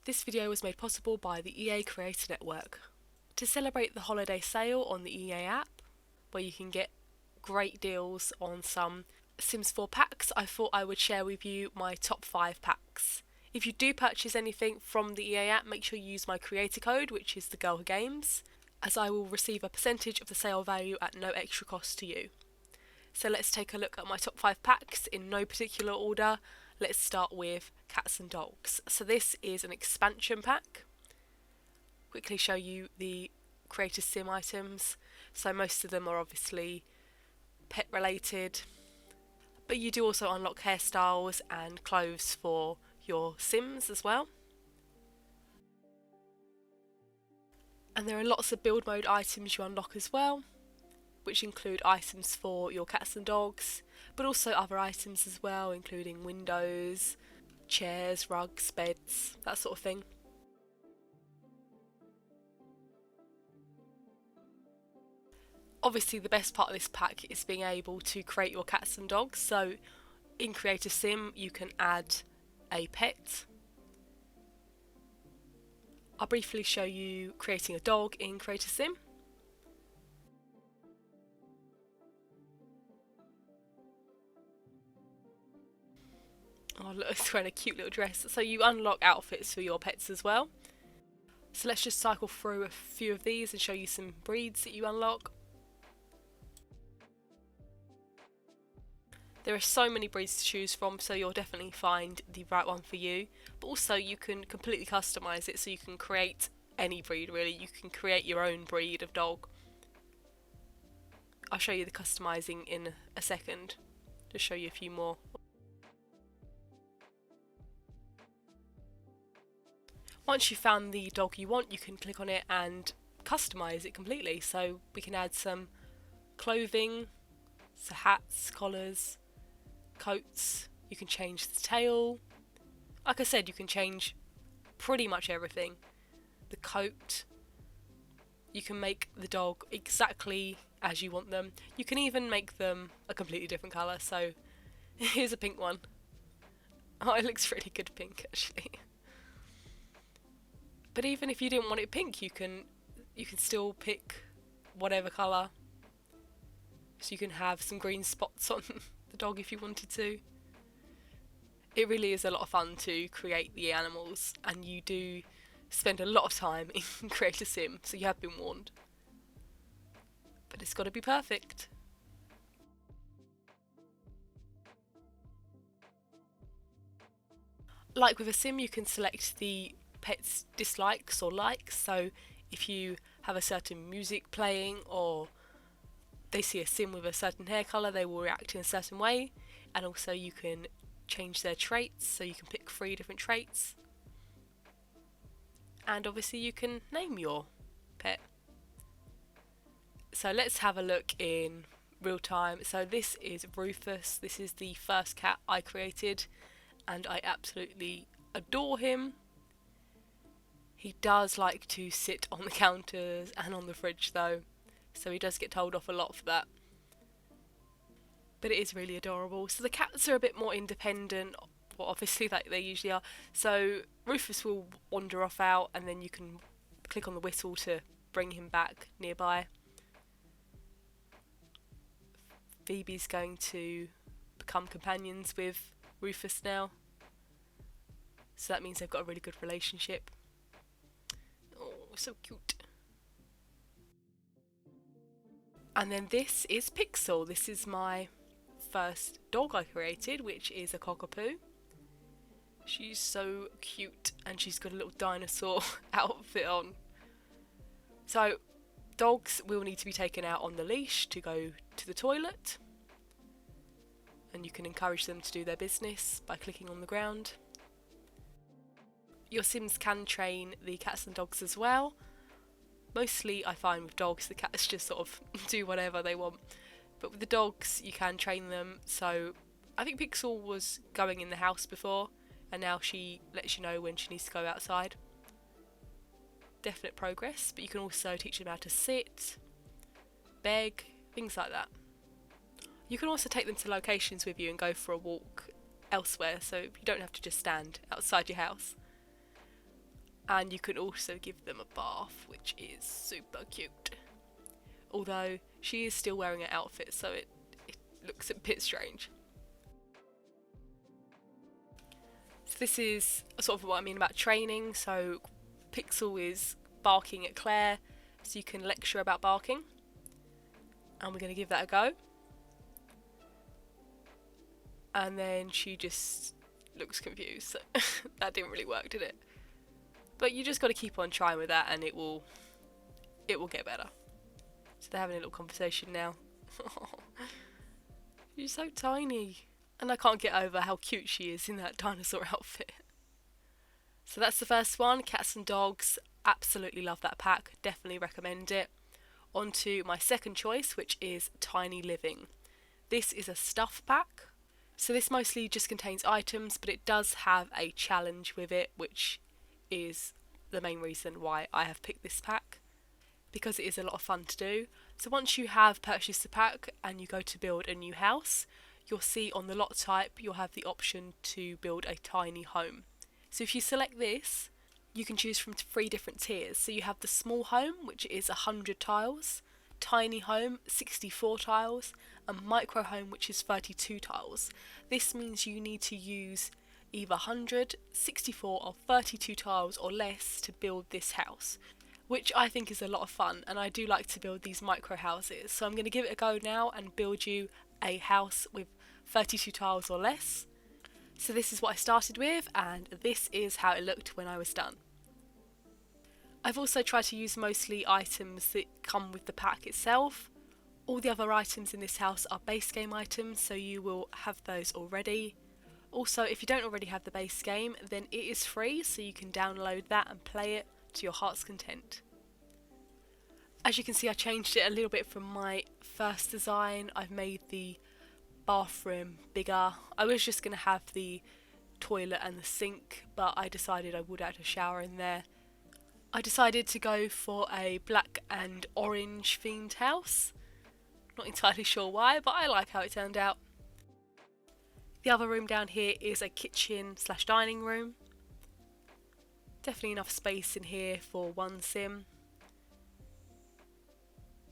This video was made possible by the EA Creator Network. To celebrate the holiday sale on the EA app, where you can get great deals on some Sims 4 packs, I thought I would share with you my top 5 packs. If you do purchase anything from the EA app, make sure you use my creator code, which is thegirlwhogames, as I will receive a percentage of the sale value at no extra cost to you. So let's take a look at my top 5 packs in no particular order. Let's start with Cats and Dogs. So this is an expansion pack. Quickly show you the Creator Sim items. So most of them are obviously pet related, but you do also unlock hairstyles and clothes for your Sims as well. And there are lots of build mode items you unlock as well, which include items for your cats and dogs, but also other items as well, including windows, chairs, rugs, beds, that sort of thing. Obviously the best part of this pack is being able to create your cats and dogs. So in Creator Sim you can add a pet. I'll briefly show you creating a dog in Creator Sim. Oh look, it's wearing a cute little dress. So you unlock outfits for your pets as well. So let's just cycle through a few of these and show you some breeds that you unlock. There are so many breeds to choose from, so you'll definitely find the right one for you. But also you can completely customise it, so you can create any breed really. You can create your own breed of dog. I'll show you the customising in a second. Just show you a few more. Once you've found the dog you want, you can click on it and customise it completely. So we can add some clothing, so hats, collars, coats. You can change the tail. Like I said, you can change pretty much everything. The coat. You can make the dog exactly as you want them. You can even make them a completely different colour. So here's a pink one. Oh, it looks really good pink actually. But even if you didn't want it pink, you can still pick whatever colour. So you can have some green spots on the dog if you wanted to. It really is a lot of fun to create the animals, and you do spend a lot of time in Creator Sim, so you have been warned. But it's got to be perfect. Like with a sim, you can select the pet's dislikes or likes. So if you have a certain music playing, or they see a sim with a certain hair colour, they will react in a certain way. And also you can change their traits, so you can pick 3 different traits. And obviously you can name your pet. So let's have a look in real time. So this is Rufus. This is the first cat I created, and I absolutely adore him. He does like to sit on the counters and on the fridge though, so he does get told off a lot for that. But it is really adorable. So the cats are a bit more independent, well obviously like they usually are. So Rufus will wander off out, and then you can click on the whistle to bring him back nearby. Phoebe's going to become companions with Rufus now, so that means they've got a really good relationship. Oh, so cute. And then this is Pixel. This is my first dog I created, which is a cockapoo. She's so cute, and she's got a little dinosaur outfit on. So dogs will need to be taken out on the leash to go to the toilet, and you can encourage them to do their business by clicking on the ground. Your Sims can train the cats and dogs as well. Mostly I find with dogs the cats just sort of do whatever they want, but with the dogs you can train them. So I think Pixel was going in the house before, and now she lets you know when she needs to go outside. Definite progress. But you can also teach them how to sit, beg, things like that. You can also take them to locations with you and go for a walk elsewhere, so you don't have to just stand outside your house. And you can also give them a bath, which is super cute. Although she is still wearing an outfit, so it looks a bit strange. So this is sort of what I mean about training. So Pixel is barking at Claire, so you can lecture about barking. And we're going to give that a go. And then she just looks confused, so that didn't really work, did it? But you just got to keep on trying with that, and it will get better. So they're having a little conversation now. She's so tiny, and I can't get over how cute she is in that dinosaur outfit. So that's the first one, cats and dogs. Absolutely love that pack, definitely recommend it. On to my second choice, which is Tiny Living. This is a stuff pack. So this mostly just contains items, but it does have a challenge with it, which is the main reason why I have picked this pack, because it is a lot of fun to do. So once you have purchased the pack and you go to build a new house, you'll see on the lot type you'll have the option to build a tiny home. So if you select this, you can choose from 3 different tiers. So you have the small home, which is 100 tiles, tiny home 64 tiles, and micro home, which is 32 tiles. This means you need to use either 100, 64 or 32 tiles or less to build this house, which I think is a lot of fun, and I do like to build these micro houses. So I'm going to give it a go now and build you a house with 32 tiles or less. So this is what I started with, and this is how it looked when I was done. I've also tried to use mostly items that come with the pack itself. All the other items in this house are base game items, so you will have those already. Also, if you don't already have the base game, then it is free, so you can download that and play it to your heart's content. As you can see, I changed it a little bit from my first design. I've made the bathroom bigger. I was just going to have the toilet and the sink, but I decided I would add a shower in there. I decided to go for a black and orange themed house. Not entirely sure why, but I like how it turned out. The other room down here is a kitchen / dining room. Definitely enough space in here for one sim.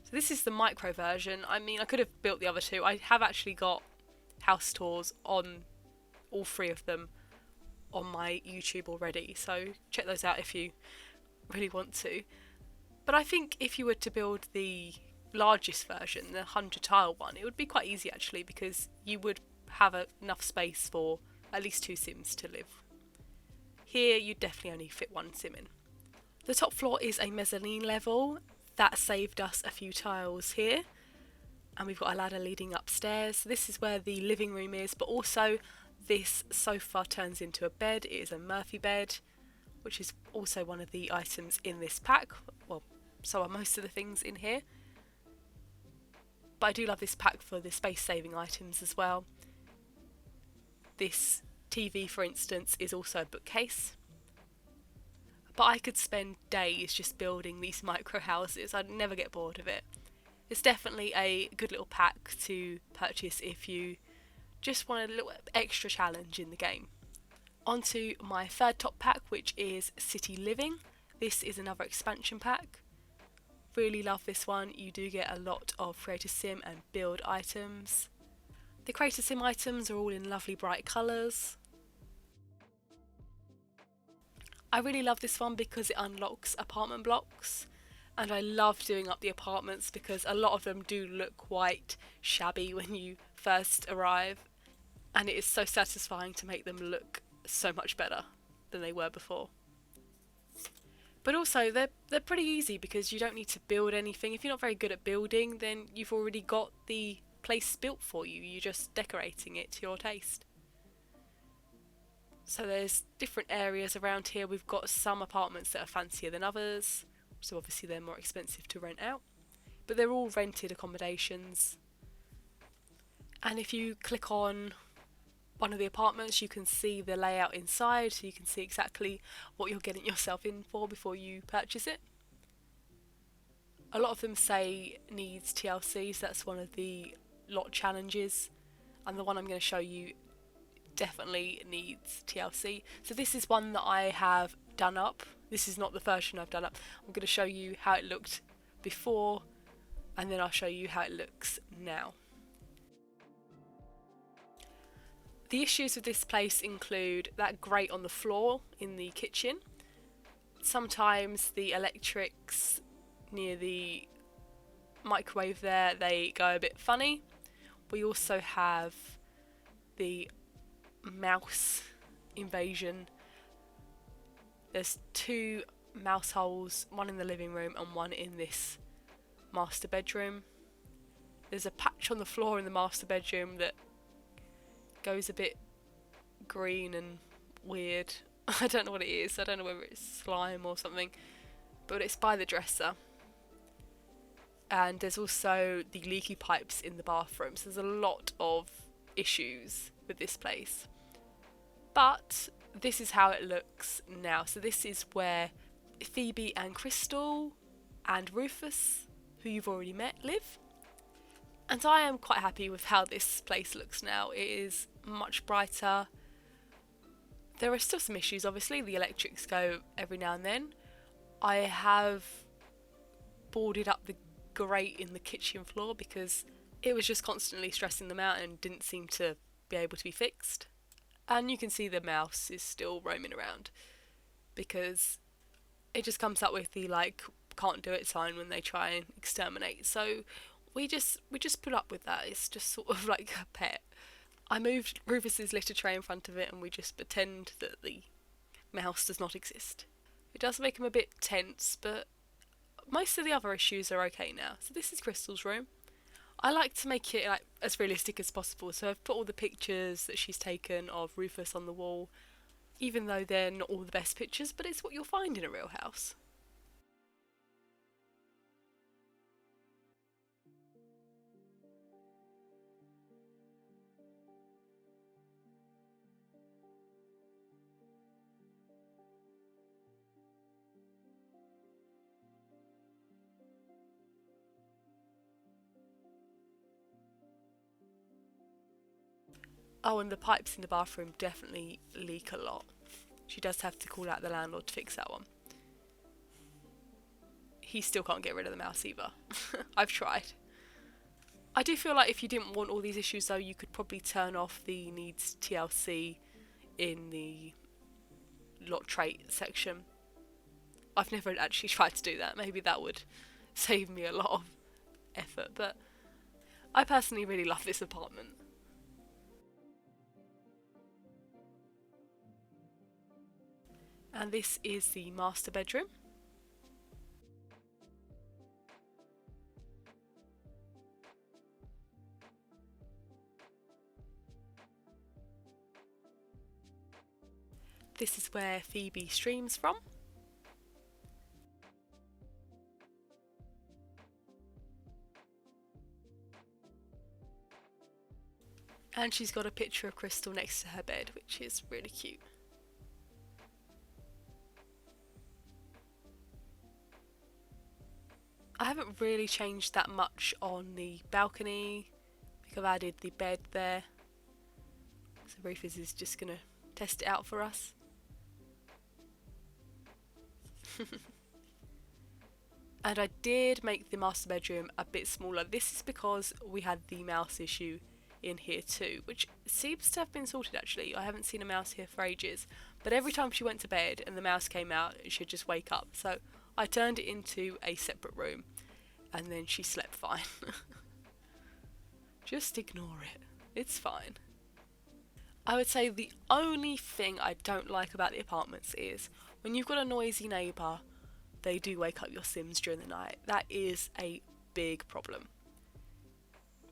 So this is the micro version. I mean, I could have built the other 2. I have actually got house tours on all 3 of them on my YouTube already, so check those out if you really want to. But I think if you were to build the largest version, the 100 tile one, it would be quite easy actually, because you would have enough space for at least 2 sims to live. Here you definitely only fit 1 sim in. The top floor is a mezzanine level. That saved us a few tiles here, and we've got a ladder leading upstairs. This is where the living room is, but also this sofa turns into a bed. It is a Murphy bed, which is also one of the items in this pack. Well, so are most of the things in here, but I do love this pack for the space saving items as well. This TV, for instance, is also a bookcase. But I could spend days just building these micro houses. I'd never get bored of it. It's definitely a good little pack to purchase if you just want a little extra challenge in the game. On to my third top pack, which is City Living. This is another expansion pack. Really love this one. You do get a lot of Creator Sim and build items. The Creator Sim items are all in lovely bright colours. I really love this one because it unlocks apartment blocks, and I love doing up the apartments because a lot of them do look quite shabby when you first arrive, and it is so satisfying to make them look so much better than they were before. But also they're pretty easy because you don't need to build anything. If you're not very good at building, then you've already got the place built for you. You're just decorating it to your taste. So there's different areas around here. We've got some apartments that are fancier than others, so obviously they're more expensive to rent out, but they're all rented accommodations. And if you click on one of the apartments, you can see the layout inside, so you can see exactly what you're getting yourself in for before you purchase it. A lot of them say needs TLC, so that's one of the lot challenges, and the one I'm going to show you definitely needs TLC. So this is one that I have done up This is not the version I've done up. I'm going to show you how it looked before, and then I'll show you how it looks now. The issues with this place include that grate on the floor in the kitchen. Sometimes the electrics near the microwave there, they go a bit funny. We also have the mouse invasion. There's 2 mouse holes, one in the living room and one in this master bedroom. There's a patch on the floor in the master bedroom that goes a bit green and weird. I don't know what it is. I don't know whether it's slime or something, but it's by the dresser. And there's also the leaky pipes in the bathroom. So there's a lot of issues with this place. But this is how it looks now. So this is where Phoebe and Crystal and Rufus, who you've already met, live. And I am quite happy with how this place looks now. It is much brighter. There are still some issues, obviously. The electrics go every now and then. I have boarded up the grate in the kitchen floor because it was just constantly stressing them out and didn't seem to be able to be fixed. And you can see the mouse is still roaming around because it just comes up with the can't do it sign when they try and exterminate. So we just put up with that. It's just sort of like a pet. I moved Rufus's litter tray in front of it and we just pretend that the mouse does not exist. It does make him a bit tense, but most of the other issues are okay now. So this is Crystal's room. I like to make it as realistic as possible, so I've put all the pictures that she's taken of Rufus on the wall, even though they're not all the best pictures, but it's what you'll find in a real house. Oh, and the pipes in the bathroom definitely leak a lot. She does have to call out the landlord to fix that one. He still can't get rid of the mouse either. I've tried. I do feel like if you didn't want all these issues though, you could probably turn off the needs TLC in the lot trait section. I've never actually tried to do that. Maybe that would save me a lot of effort, but I personally really love this apartment. And this is the master bedroom. This is where Phoebe streams from. And she's got a picture of Crystal next to her bed, which is really cute. I haven't really changed that much on the balcony. I think I've added the bed there. So Rufus is just going to test it out for us. And I did make the master bedroom a bit smaller. This is because we had the mouse issue in here too, which seems to have been sorted actually. I haven't seen a mouse here for ages, but every time she went to bed and the mouse came out, she'd just wake up. So I turned it into a separate room and then she slept fine. Just ignore it. It's fine. I would say the only thing I don't like about the apartments is when you've got a noisy neighbour, they do wake up your Sims during the night. That is a big problem.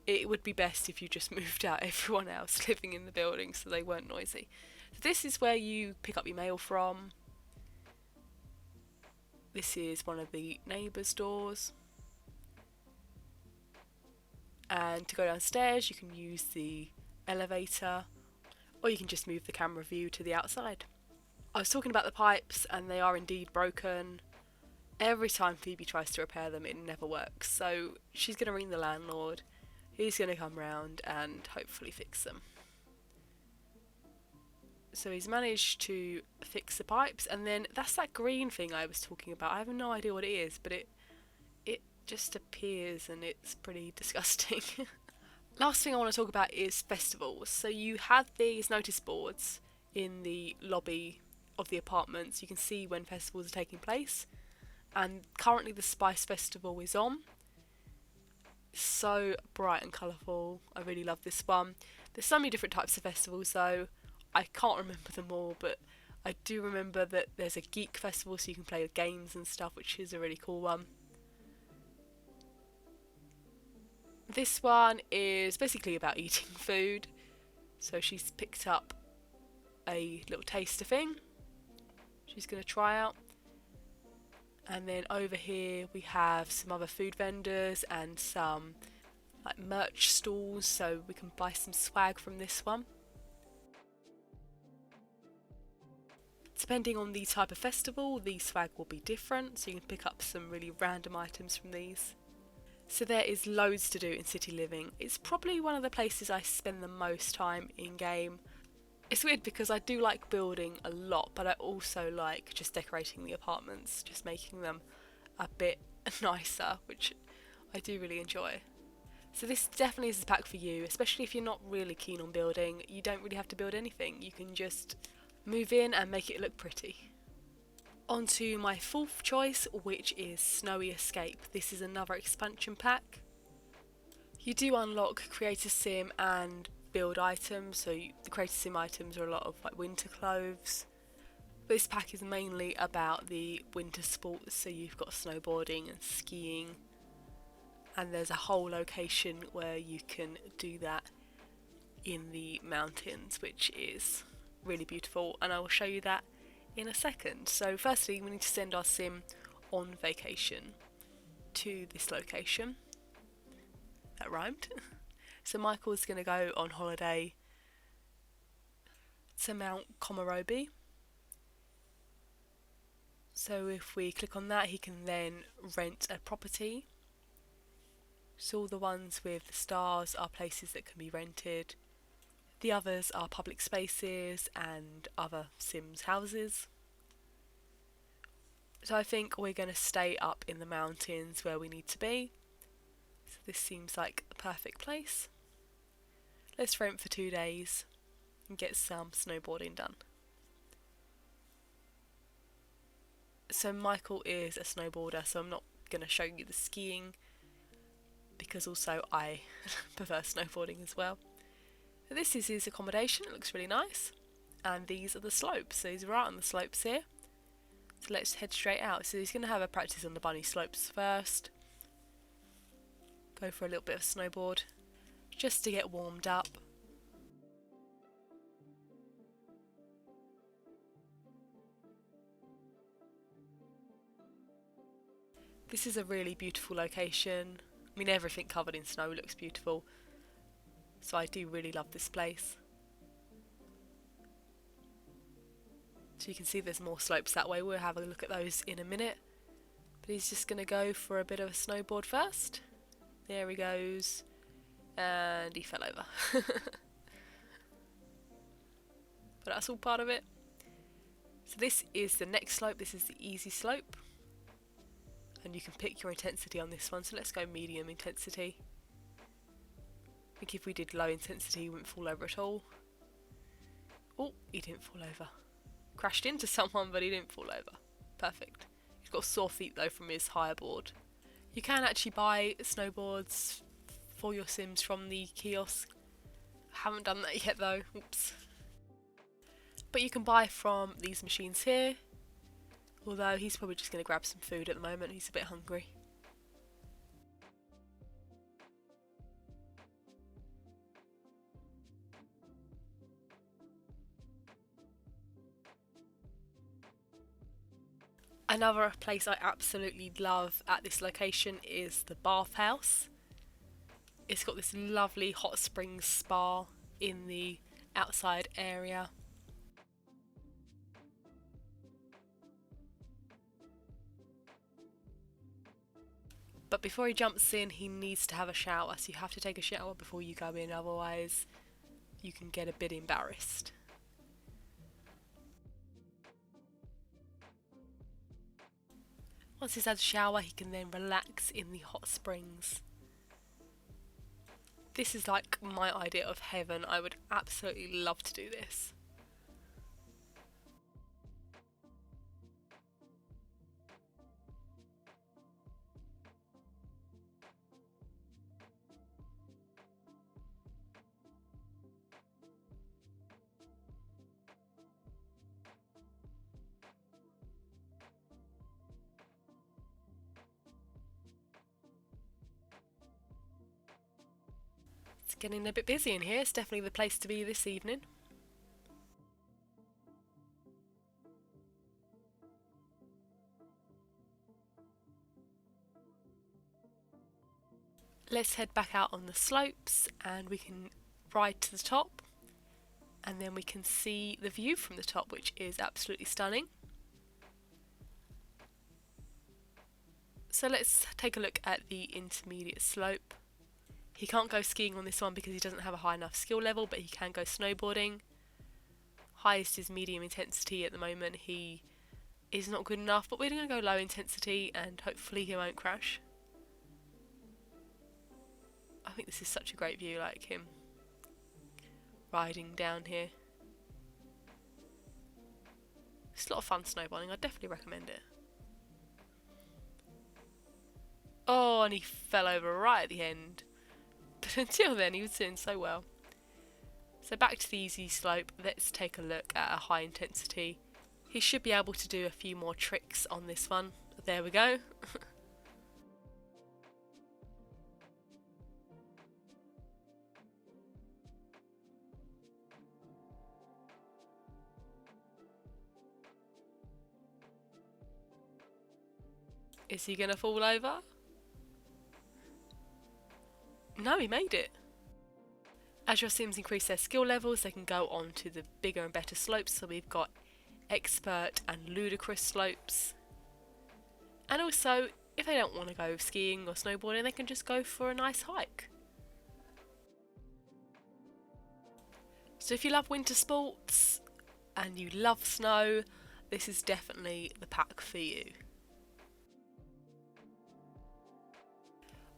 It would be best if you just moved out everyone else living in the building so they weren't noisy. So this is where you pick up your mail from. This is one of the neighbours' doors. And to go downstairs you can use the elevator, or you can just move the camera view to the outside. I was talking about the pipes and they are indeed broken. Every time Phoebe tries to repair them it never works, so she's going to ring the landlord. He's going to come round and hopefully fix them. So he's managed to fix the pipes, and then that's that green thing I was talking about. I have no idea what it is, but it just appears and it's pretty disgusting. Last thing I want to talk about is festivals. So you have these notice boards in the lobby of the apartments. You can see when festivals are taking place, and currently the Spice Festival is on. So bright and colourful. I really love this one. There's so many different types of festivals though. I can't remember them all, but I do remember that there's a geek festival so you can play games and stuff, which is a really cool one. This one is basically about eating food. So she's picked up a little taster thing she's going to try out. And then over here we have some other food vendors and some like merch stalls, so we can buy some swag from this one. Depending on the type of festival, the swag will be different, so you can pick up some really random items from these. So there is loads to do in City Living. It's probably one of the places I spend the most time in game. It's weird because I do like building a lot, but I also like just decorating the apartments, just making them a bit nicer, which I do really enjoy. So this definitely is a pack for you, especially if you're not really keen on building. You don't really have to build anything, you can just move in and make it look pretty. On to my fourth choice, which is Snowy Escape. This is another expansion pack. You do unlock Creator Sim and build items, so the Creator Sim items are a lot of like winter clothes. But this pack is mainly about the winter sports, so you've got snowboarding and skiing, and there's a whole location where you can do that in the mountains, which is really beautiful, and I will show you that in a second. So firstly, we need to send our sim on vacation to this location. That rhymed. So Michael's going to go on holiday to Mount Komorebi. So if we click on that, he can then rent a property. So all the ones with the stars are places that can be rented. The others are public spaces and other Sims houses. So I think we're going to stay up in the mountains where we need to be. So this seems like a perfect place. Let's rent for 2 days and get some snowboarding done. So Michael is a snowboarder, so I'm not going to show you the skiing because also I prefer snowboarding as well. This is his accommodation, it looks really nice. And these are the slopes, so he's right on the slopes here. So let's head straight out. So he's going to have a practice on the bunny slopes first. Go for a little bit of snowboard, just to get warmed up. This is a really beautiful location. I mean, everything covered in snow looks beautiful. So I do really love this place. So you can see there's more slopes that way. We'll have a look at those in a minute. But he's just going to go for a bit of a snowboard first. There he goes. And he fell over. But that's all part of it. So this is the next slope. This is the easy slope. And you can pick your intensity on this one. So let's go medium intensity. I think if we did low intensity, he wouldn't fall over at all. Oh, he didn't fall over. Crashed into someone, but he didn't fall over. Perfect. He's got sore feet though from his higher board. You can actually buy snowboards for your Sims from the kiosk. I haven't done that yet though. Oops. But you can buy from these machines here. Although he's probably just going to grab some food at the moment. He's a bit hungry. Another place I absolutely love at this location is the bathhouse. It's got this lovely hot springs spa in the outside area. But before he jumps in, he needs to have a shower, so you have to take a shower before you go in, otherwise you can get a bit embarrassed. Once he's had a shower, he can then relax in the hot springs. This is like my idea of heaven. I would absolutely love to do this. It's getting a bit busy in here. It's definitely the place to be this evening. Let's head back out on the slopes and we can ride to the top, and then we can see the view from the top, which is absolutely stunning. So let's take a look at the intermediate slope. He can't go skiing on this one because he doesn't have a high enough skill level, but he can go snowboarding. Highest is medium intensity at the moment. He is not good enough, but we're going to go low intensity and hopefully he won't crash. I think this is such a great view, like him riding down here. It's a lot of fun snowboarding. I'd definitely recommend it. Oh, and he fell over right at the end. But until then, he was doing so well. So back to the easy slope. Let's take a look at a high intensity. He should be able to do a few more tricks on this one. There we go. Is he going to fall over? No, he made it. As your Sims increase their skill levels, they can go on to the bigger and better slopes. So we've got expert and ludicrous slopes. And also, if they don't want to go skiing or snowboarding, they can just go for a nice hike. So if you love winter sports and you love snow, this is definitely the pack for you.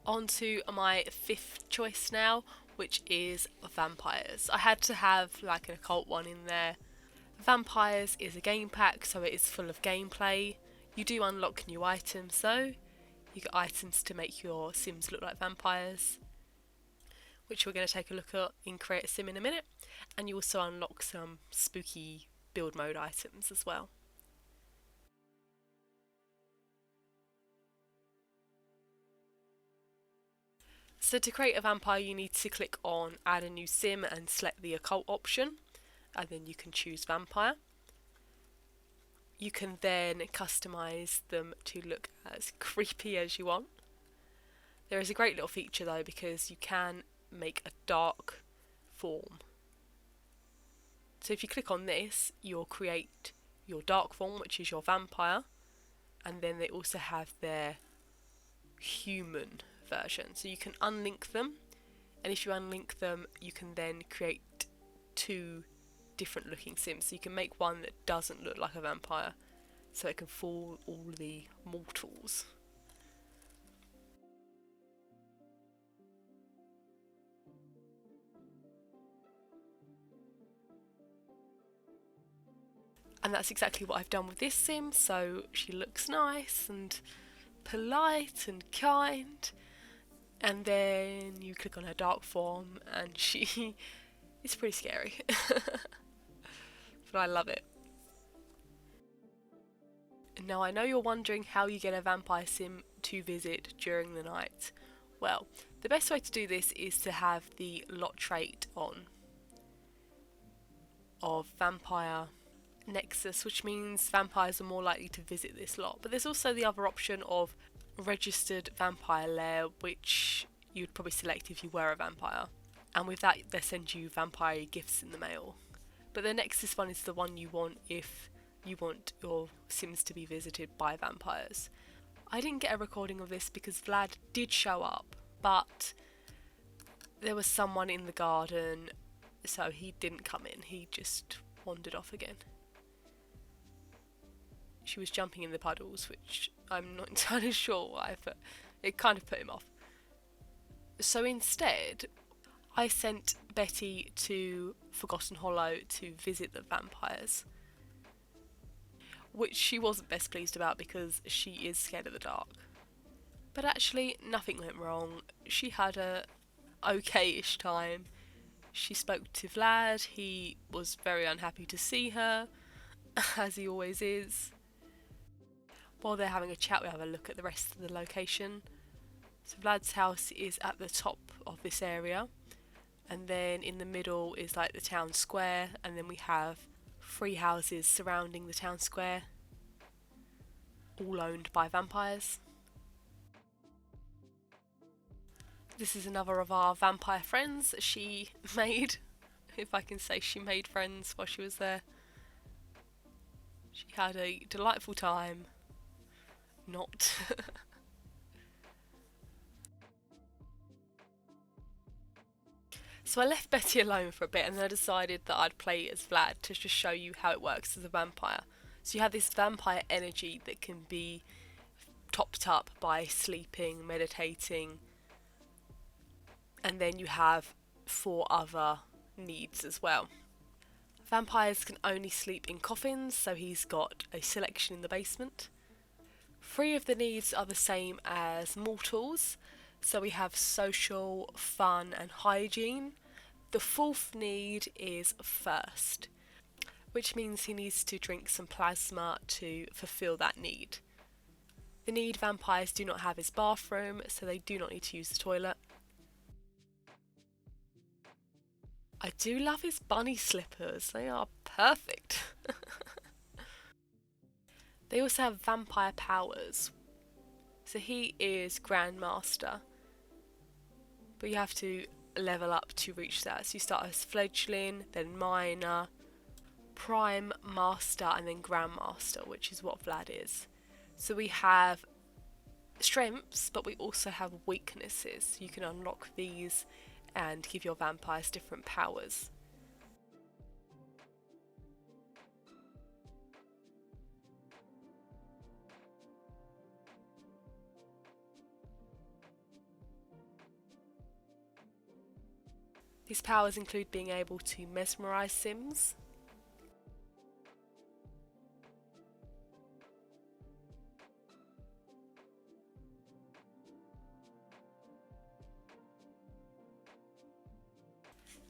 On to my fifth choice now, which is vampires. I had to have like an occult one in there. Vampires is a game pack, so it is full of gameplay. You do unlock new items though. You get items to make your Sims look like vampires, which we're going to take a look at in Create a Sim in a minute. And you also unlock some spooky build mode items as well. So to create a vampire, you need to click on add a new sim and select the occult option, and then you can choose vampire. You can then customize them to look as creepy as you want. There is a great little feature though, because you can make a dark form. So if you click on this, you'll create your dark form, which is your vampire, and then they also have their human version. So you can unlink them, and if you unlink them, you can then create two different looking Sims. So you can make one that doesn't look like a vampire, so it can fool all the mortals. And that's exactly what I've done with this Sim, so she looks nice and polite and kind, and then you click on her dark form and she is pretty scary. But I love it. Now I know you're wondering how you get a vampire Sim to visit during the night. Well, the best way to do this is to have the lot trait on of vampire nexus, which means vampires are more likely to visit this lot. But there's also the other option of registered vampire lair, which you'd probably select if you were a vampire, and with that they send you vampire gifts in the mail. But the nexus one is the one you want if you want your Sims to be visited by vampires. I didn't get a recording of this because Vlad did show up, but there was someone in the garden, so he didn't come in, he just wandered off again. she was jumping in the puddles, which I'm not entirely sure why, but it kind of put him off. So instead, I sent Betty to Forgotten Hollow to visit the vampires, which she wasn't best pleased about because she is scared of the dark. But actually, nothing went wrong. She had a okay-ish time. She spoke to Vlad. He was very unhappy to see her, as he always is. While they're having a chat, we have a look at the rest of the location. So Vlad's house is at the top of this area, and then in the middle is like the town square, and then we have 3 houses surrounding the town square, all owned by vampires. This is another of our vampire friends that she made, if I can say she made friends while she was there. She had a delightful time. Not. So I left Betty alone for a bit, and then I decided that I'd play as Vlad to just show you how it works as a vampire. So you have this vampire energy that can be topped up by sleeping, meditating, and then you have 4 other needs as well. Vampires can only sleep in coffins, so he's got a selection in the basement. 3 of the needs are the same as mortals, so we have social, fun and hygiene. The 4th need is thirst, which means he needs to drink some plasma to fulfill that need. The need vampires do not have is bathroom, so they do not need to use the toilet. I do love his bunny slippers, they are perfect. They also have vampire powers. So he is Grandmaster, but you have to level up to reach that. So you start as Fledgling, then Minor, Prime, Master, and then Grandmaster, which is what Vlad is. So we have strengths, but we also have weaknesses. You can unlock these and give your vampires different powers. These powers include being able to mesmerise Sims,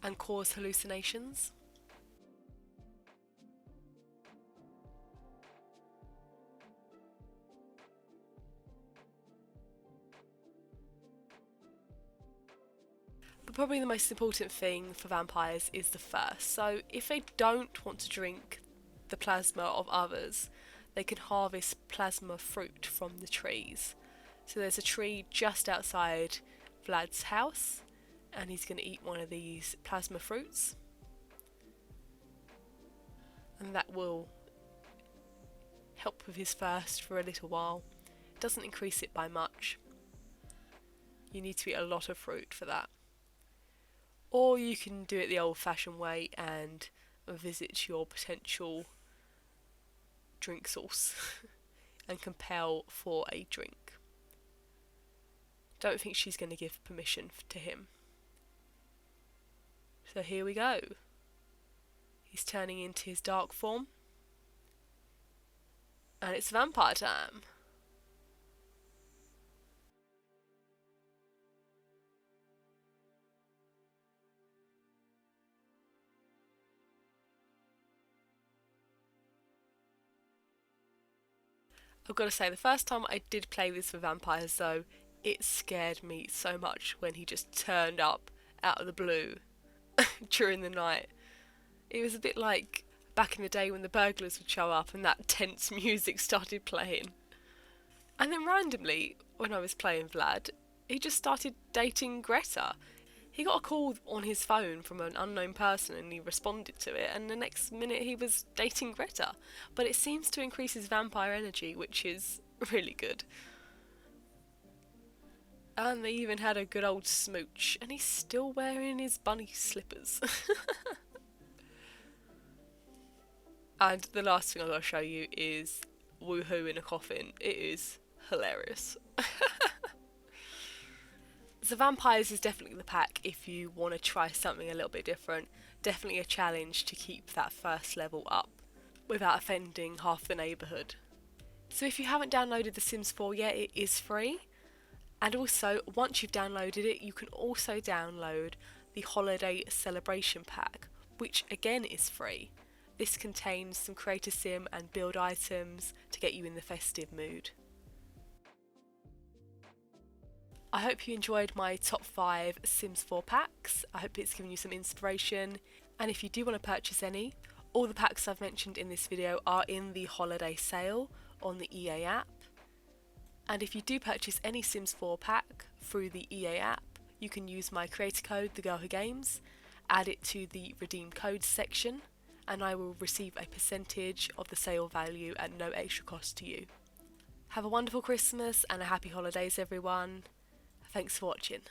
and cause hallucinations. But probably the most important thing for vampires is the thirst. So if they don't want to drink the plasma of others, they can harvest plasma fruit from the trees. So there's a tree just outside Vlad's house, and he's going to eat one of these plasma fruits, and that will help with his thirst for a little while. It doesn't increase it by much. You need to eat a lot of fruit for that. Or you can do it the old-fashioned way and visit your potential drink source and compel for a drink. Don't think she's going to give permission to him. So here we go. He's turning into his dark form. And it's vampire time. I've got to say, the first time I did play this for vampires though, it scared me so much when he just turned up out of the blue during the night. It was a bit like back in the day when the burglars would show up and that tense music started playing. And then randomly, when I was playing Vlad, he just started dating Greta. He got a call on his phone from an unknown person and he responded to it, and the next minute he was dating Greta. But it seems to increase his vampire energy, which is really good. And they even had a good old smooch, and he's still wearing his bunny slippers. And the last thing I'm going to show you is woohoo in a coffin. It is hilarious. So Vampires is definitely the pack if you want to try something a little bit different. Definitely a challenge to keep that first level up without offending half the neighbourhood. So if you haven't downloaded The Sims 4 yet, it is free. And also, once you've downloaded it, you can also download the Holiday Celebration Pack, which again is free. This contains some Creator Sim and build items to get you in the festive mood. I hope you enjoyed my top 5 Sims 4 packs. I hope it's given you some inspiration. And if you do want to purchase any, all the packs I've mentioned in this video are in the holiday sale on the EA app. And if you do purchase any Sims 4 pack through the EA app, you can use my creator code, thegirlwhogames, add it to the redeem codes section, and I will receive a percentage of the sale value at no extra cost to you. Have a wonderful Christmas and a happy holidays, everyone. Thanks for watching.